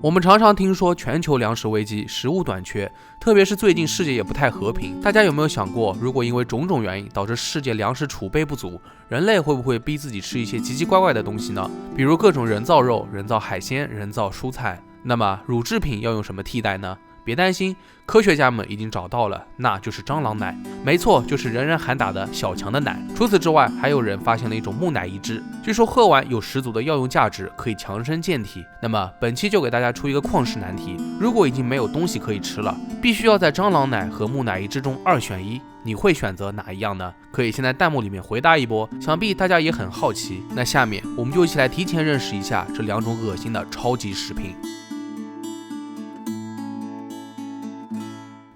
我们常常听说全球粮食危机、食物短缺，特别是最近世界也不太和平。大家有没有想过，如果因为种种原因导致世界粮食储备不足，人类会不会逼自己吃一些奇奇怪怪的东西呢？比如各种人造肉、人造海鲜、人造蔬菜。那么乳制品要用什么替代呢？别担心，科学家们已经找到了，那就是蟑螂奶。没错，就是人人喊打的小强的奶。除此之外，还有人发现了一种木乃伊汁，据说喝完有十足的药用价值，可以强身健体。那么本期就给大家出一个旷世难题：如果已经没有东西可以吃了，必须要在蟑螂奶和木乃伊之中2选1，你会选择哪一样呢？可以先在弹幕里面回答一波，想必大家也很好奇。那下面我们就一起来提前认识一下这2种恶心的超级食品。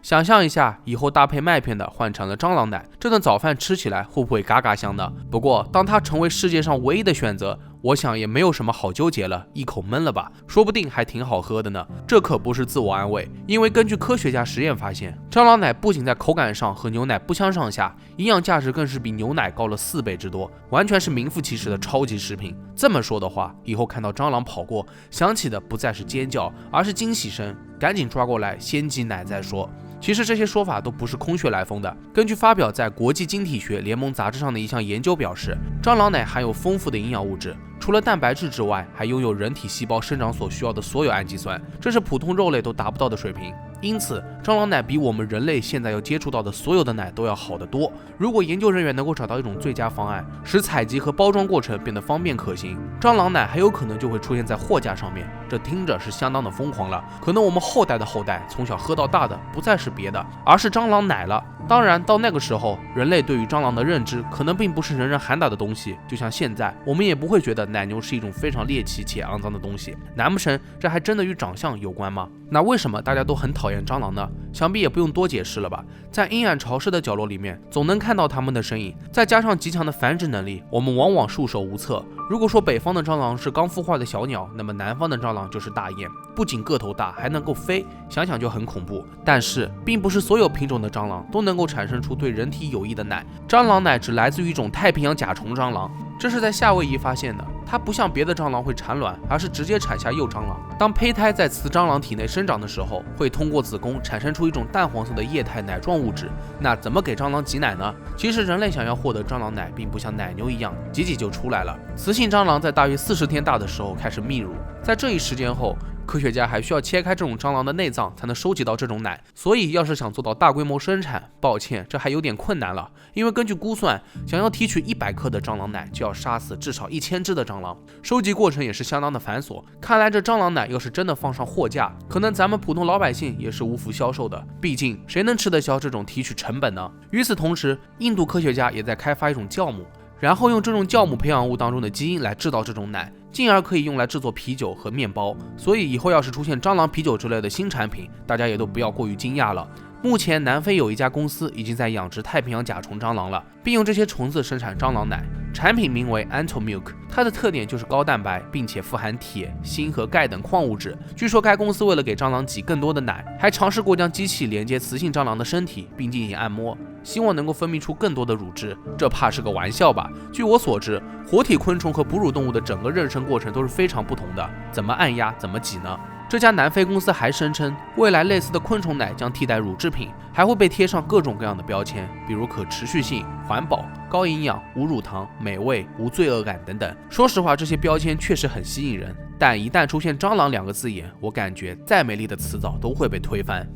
想象一下，以后搭配麦片的换成了蟑螂奶，这顿早饭吃起来会不会嘎嘎香呢？不过，当它成为世界上唯一的选择，我想也没有什么好纠结了，一口闷了吧，说不定还挺好喝的呢。这可不是自我安慰，因为根据科学家实验发现，蟑螂奶不仅在口感上和牛奶不相上下，营养价值更是比牛奶高了4倍之多，完全是名副其实的超级食品。这么说的话，以后看到蟑螂跑过，想起的不再是尖叫，而是惊喜声，赶紧抓过来先挤奶再说。其实这些说法都不是空穴来风的。根据发表在国际晶体学联盟杂志上的一项研究表示，蟑螂奶含有丰富的营养物质，除了蛋白质之外，还拥有人体细胞生长所需要的所有氨基酸，这是普通肉类都达不到的水平。因此，蟑螂奶比我们人类现在要接触到的所有的奶都要好得多。如果研究人员能够找到一种最佳方案，使采集和包装过程变得方便可行，蟑螂奶很有可能就会出现在货架上面。这听着是相当的疯狂了，可能我们后代的后代从小喝到大的不再是别的，而是蟑螂奶了。当然，到那个时候，人类对于蟑螂的认知可能并不是人人喊打的东西，就像现在，我们也不会觉得奶牛是一种非常猎奇且肮脏的东西。难不成这还真的与长相有关吗？那为什么大家都很讨厌蟑螂呢？想必也不用多解释了吧。在阴暗潮湿的角落里面，总能看到它们的身影，再加上极强的繁殖能力，我们往往束手无策。如果说北方的蟑螂是刚孵化的小鸟，那么南方的蟑螂就是大雁，不仅个头大，还能够飞，想想就很恐怖。但是，并不是所有品种的蟑螂都能够产生出对人体有益的奶，蟑螂奶只来自于一种太平洋甲虫蟑螂，这是在夏威夷发现的。它不像别的蟑螂会产卵，而是直接产下幼蟑螂。当胚胎在雌蟑螂体内生长的时候，会通过子宫产生出一种淡黄色的液态奶状物质。那怎么给蟑螂挤奶呢？其实人类想要获得蟑螂奶，并不像奶牛一样挤挤就出来了。雌性蟑螂在大约40天大的时候开始泌乳，在这一时间后，科学家还需要切开这种蟑螂的内脏才能收集到这种奶，所以要是想做到大规模生产，抱歉，这还有点困难了。因为根据估算，想要提取100克的蟑螂奶，就要杀死至少1000只的蟑螂，收集过程也是相当的繁琐。看来这蟑螂奶要是真的放上货架，可能咱们普通老百姓也是无福销售的。毕竟谁能吃得消这种提取成本呢？与此同时，印度科学家也在开发一种酵母，然后用这种酵母培养物当中的基因来制造这种奶，进而可以用来制作啤酒和面包。所以以后要是出现蟑螂啤酒之类的新产品，大家也都不要过于惊讶了。目前南非有一家公司已经在养殖太平洋甲虫蟑螂了，并用这些虫子生产蟑螂奶，产品名为 Anto Milk， 它的特点就是高蛋白，并且富含铁、锌和钙等矿物质。据说该公司为了给蟑螂挤更多的奶，还尝试过将机器连接雌性蟑螂的身体，并进行按摩，希望能够分泌出更多的乳汁。这怕是个玩笑吧？据我所知，活体昆虫和哺乳动物的整个妊娠过程都是非常不同的，怎么按压，怎么挤呢？这家南非公司还声称，未来类似的昆虫奶将替代乳制品，还会被贴上各种各样的标签，比如可持续性、环保、高营养、无乳糖、美味、无罪恶感等等。说实话，这些标签确实很吸引人，但一旦出现蟑螂2个字眼，我感觉再美丽的词藻都会被推翻。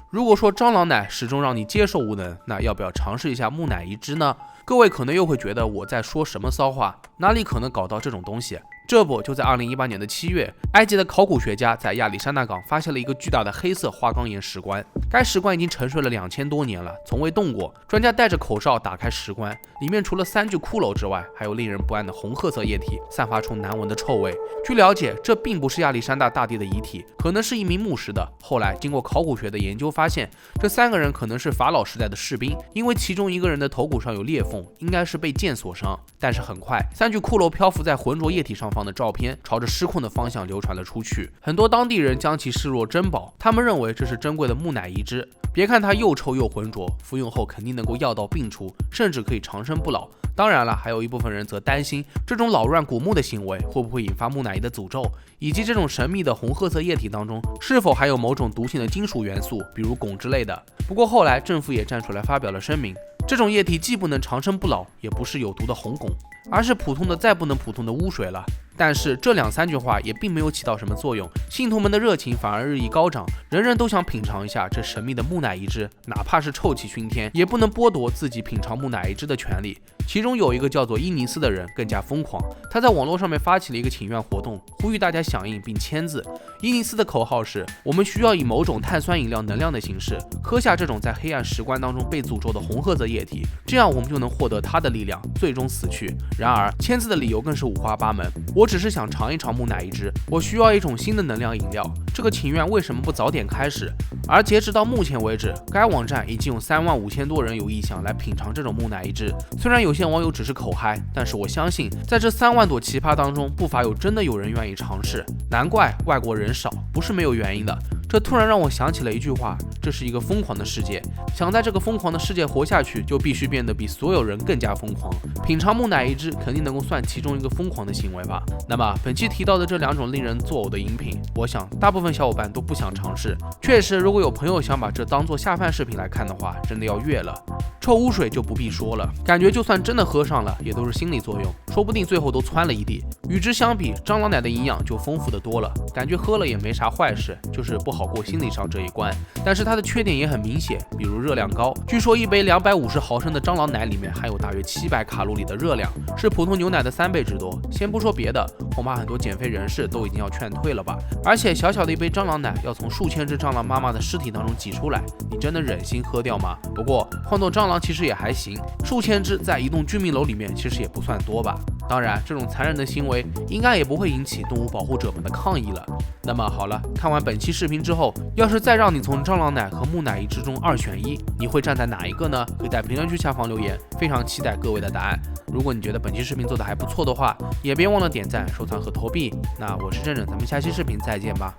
如果说蟑螂奶始终让你接受无能，那要不要尝试一下木乃伊汁呢？各位可能又会觉得我在说什么骚话，哪里可能搞到这种东西？这不就在2018年的7月，埃及的考古学家在亚历山大港发现了一个巨大的黑色花岗岩石棺，该石棺已经沉睡了2000多年了，从未动过。专家戴着口罩打开石棺，里面除了3具骷髅之外，还有令人不安的红褐色液体，散发出难闻的臭味。据了解，这并不是亚历山大大帝的遗体，可能是一名牧师的。后来经过考古学的研究发现，这3个人可能是法老时代的士兵，因为其中一个人的头骨上有裂缝，应该是被剑所伤。但是很快，3具骷髅漂浮在浑浊液体上放的照片朝着失控的方向流传了出去，很多当地人将其视若珍宝，他们认为这是珍贵的木乃伊汁。别看它又臭又浑浊，服用后肯定能够药到病除，甚至可以长生不老。当然了，还有一部分人则担心这种扰乱古墓的行为会不会引发木乃伊的诅咒，以及这种神秘的红褐色液体当中是否还有某种毒性的金属元素，比如汞之类的。不过后来政府也站出来发表了声明，这种液体既不能长生不老，也不是有毒的红汞，而是普通的再不能普通的污水了。但是这2-3句话也并没有起到什么作用，信徒们的热情反而日益高涨，人人都想品尝一下这神秘的木乃伊汁，哪怕是臭气熏天，也不能剥夺自己品尝木乃伊汁的权利。其中有一个叫做伊尼斯的人更加疯狂，他在网络上面发起了一个请愿活动，呼吁大家响应并签字。伊尼斯的口号是：我们需要以某种碳酸饮料能量的形式喝下这种在黑暗石棺当中被诅咒的红褐色液体，这样我们就能获得它的力量，最终死去。然而签字的理由更是五花八门，我只是想尝一尝木乃伊汁，我需要一种新的能量饮料。这个请愿为什么不早点开始？而截止到目前为止，该网站已经有35000多人有意向来品尝这种木乃伊汁。虽然有些网友只是口嗨，但是我相信在这3万朵奇葩当中，不乏真的有人愿意尝试。难怪外国人少，不是没有原因的。这突然让我想起了一句话，这是一个疯狂的世界，想在这个疯狂的世界活下去，就必须变得比所有人更加疯狂。品尝木乃伊汁肯定能够算其中一个疯狂的行为吧。那么本期提到的这2种令人作呕的饮品，我想大部分小伙伴都不想尝试。确实，如果有朋友想把这当做下饭视频来看的话，真的要越了。臭污水就不必说了，感觉就算真的喝上了，也都是心理作用，说不定最后都窜了一地。与之相比，蟑螂奶的营养就丰富的多了，感觉喝了也没啥坏事，就是不好过心理上这一关。但是它的缺点也很明显，比如热量高，据说一杯250毫升的蟑螂奶里面含有大约700卡路里的热量，是普通牛奶的3倍之多。先不说别的，恐怕很多减肥人士都已经要劝退了吧。而且小小的一杯蟑螂奶要从数千只蟑螂妈妈的尸体当中挤出来，你真的忍心喝掉吗？不过晃动蟑螂其实也还行，数千只在一栋居民楼里面其实也不算多吧。当然，这种残忍的行为应该也不会引起动物保护者们的抗议了。那么好了，看完本期视频之后，要是再让你从蟑螂奶和木乃伊之中2选1，你会站在哪一个呢？可以在评论区下方留言，非常期待各位的答案。如果你觉得本期视频做的还不错的话，也别忘了点赞、收藏和投币。那我是正正，咱们下期视频再见吧。